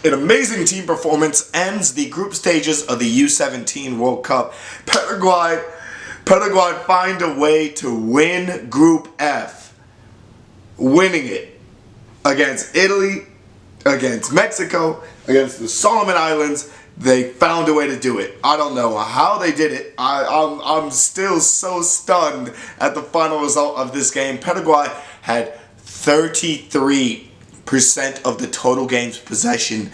An amazing team performance ends the group stages of the U17 World Cup. Paraguay find a way to win Group F, winning it against Italy, against Mexico, against the Solomon Islands. They found a way to do it. I don't know how they did it. I'm still so stunned at the final result of this game. Paraguay had 33% of the total game's possession,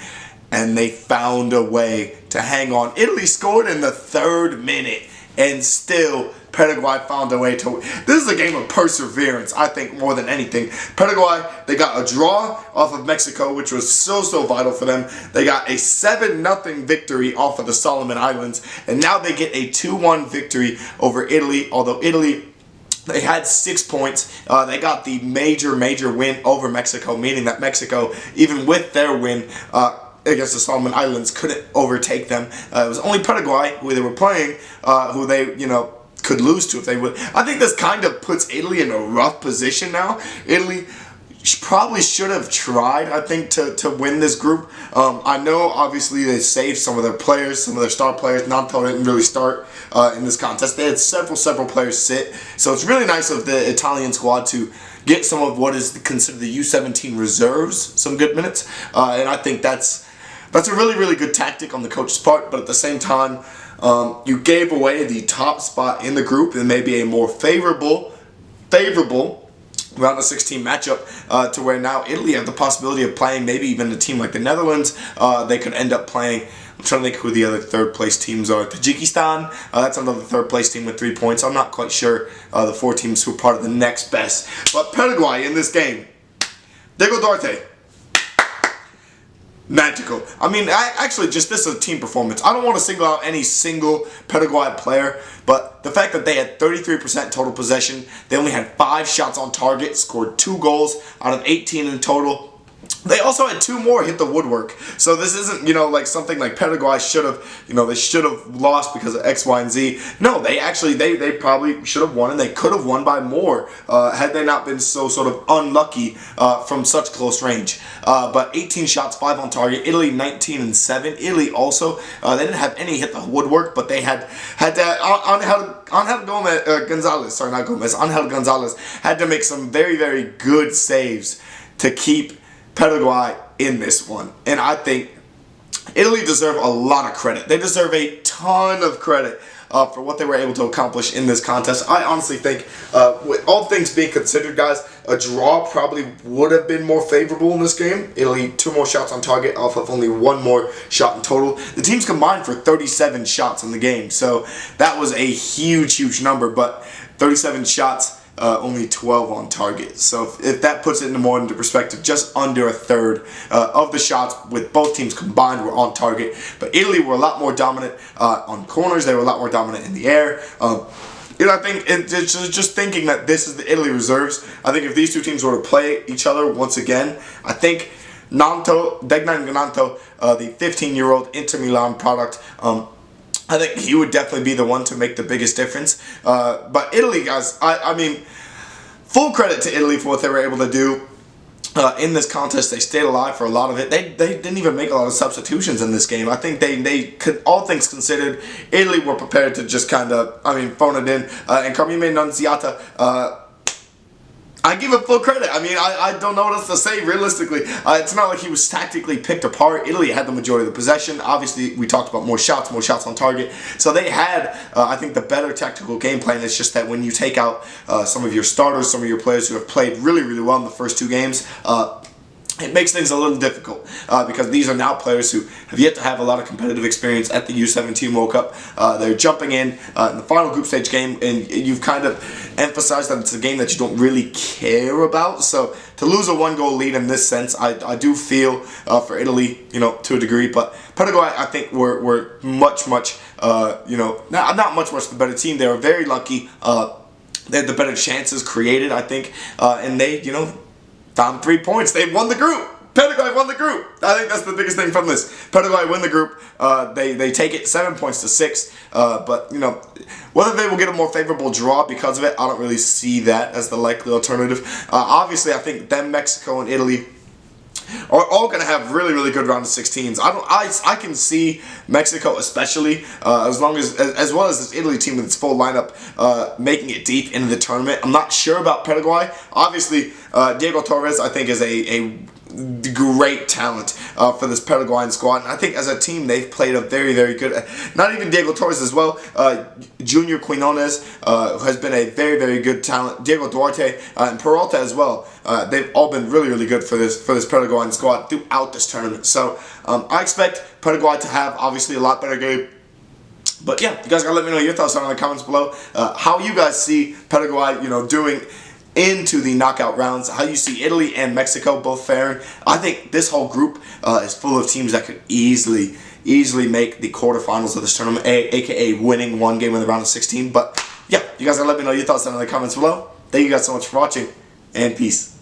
and they found a way to hang on. Italy scored in the 3rd minute, and still Paraguay found a way to win. This is a game of perseverance, I think, more than anything. Paraguay, they got a draw off of Mexico, which was so vital for them. They got a 7-0 victory off of the Solomon Islands, and now they get a 2-1 victory over Italy, although Italy, they had 6 points. They got the major win over Mexico, meaning that Mexico, even with their win against the Solomon Islands, couldn't overtake them. It was only Paraguay, who they were playing, who they, could lose to if they would. I think this kind of puts Italy in a rough position now. Italy probably should have tried, I think, to win this group. I know, obviously, they saved some of their players, some of their star players. Nanto didn't really start in this contest. They had several players sit. So it's really nice of the Italian squad to get some of what is considered the U17 reserves some good minutes. And I think that's a really good tactic on the coach's part. But at the same time, you gave away the top spot in the group and maybe a more favorable round of 16 matchup to where now Italy have the possibility of playing maybe even a team like the Netherlands. They could end up playing, I'm trying to think who the other 3rd place teams are. Tajikistan, that's another 3rd place team with 3 points. I'm not quite sure the 4 teams who are part of the next best. But Paraguay in this game, DUARTE, magical. I mean, actually, just this is a team performance. I don't want to single out any single Paraguay player, but the fact that they had 33% total possession, they only had 5 shots on target, scored 2 goals out of 18 in total. They also had 2 more hit the woodwork. So this isn't, like something like Paraguay should have, they should have lost because of X, Y, and Z. No, they actually, they probably should have won, and they could have won by more had they not been so sort of unlucky from such close range. But 18 shots, 5 on target. Italy 19 and 7. Italy also, they didn't have any hit the woodwork, but they had Angel Gonzalez had to make some very good saves to keep Paraguay in this one. And I think Italy deserve a lot of credit. They deserve a ton of credit for what they were able to accomplish in this contest. I honestly think, with all things being considered, guys, a draw probably would have been more favorable in this game. Italy, 2 more shots on target off of only 1 more shot in total. The teams combined for 37 shots in the game, so that was a huge number, but 37 shots, only 12 on target. So if that puts it more into perspective, just under a third of the shots with both teams combined were on target. But Italy were a lot more dominant on corners. They were a lot more dominant in the air. I think it's just thinking that this is the Italy reserves. I think if these 2 teams were to play each other once again, I think Nanto, the 15-year-old Inter Milan product, I think he would definitely be the one to make the biggest difference. But Italy, guys, I mean, full credit to Italy for what they were able to do in this contest. They stayed alive for a lot of it. They didn't even make a lot of substitutions in this game. I think they could, all things considered, Italy were prepared to just kind of, phone it in. And Carmine Nunziata, I give him full credit. I don't know what else to say realistically. It's not like he was tactically picked apart. Italy had the majority of the possession. Obviously, we talked about more shots on target. So they had, I think, the better tactical game plan. It's just that when you take out some of your starters, some of your players who have played really well in the first 2 games, it makes things a little difficult because these are now players who have yet to have a lot of competitive experience at the U17 World Cup. They're jumping in the final group stage game, and you've kind of emphasized that it's a game that you don't really care about. So to lose a 1-goal lead in this sense, I do feel for Italy, to a degree. But Paraguay, I think, were much, not much the better team. They were very lucky. They had the better chances created, I think, and they, found 3 points. They won the group. Paraguay won the group. I think that's the biggest thing from this. Paraguay win the group. They take it 7 points to 6. But whether they will get a more favorable draw because of it, I don't really see that as the likely alternative. Obviously, I think them, Mexico, and Italy are all going to have really, really good round of 16s. I can see Mexico, especially as well as this Italy team with its full lineup, making it deep into the tournament. I'm not sure about Paraguay. Obviously, Diego Torres, I think, is a great talent for this Paraguayan squad, and I think as a team they've played a very, very good. Not even Diego Torres as well. Junior Quinones has been a very, very good talent. Diego Duarte and Peralta as well. They've all been really, really good for this Paraguayan squad throughout this tournament. So I expect Paraguay to have obviously a lot better game. But yeah, you guys gotta let me know your thoughts in the comments below. How you guys see Paraguay, doing into the knockout rounds, how you see Italy and Mexico both faring. I think this whole group is full of teams that could easily make the quarterfinals of this tournament, aka winning one game in the round of 16. But yeah, you guys gotta let me know your thoughts down in the comments below. Thank you guys so much for watching, and peace.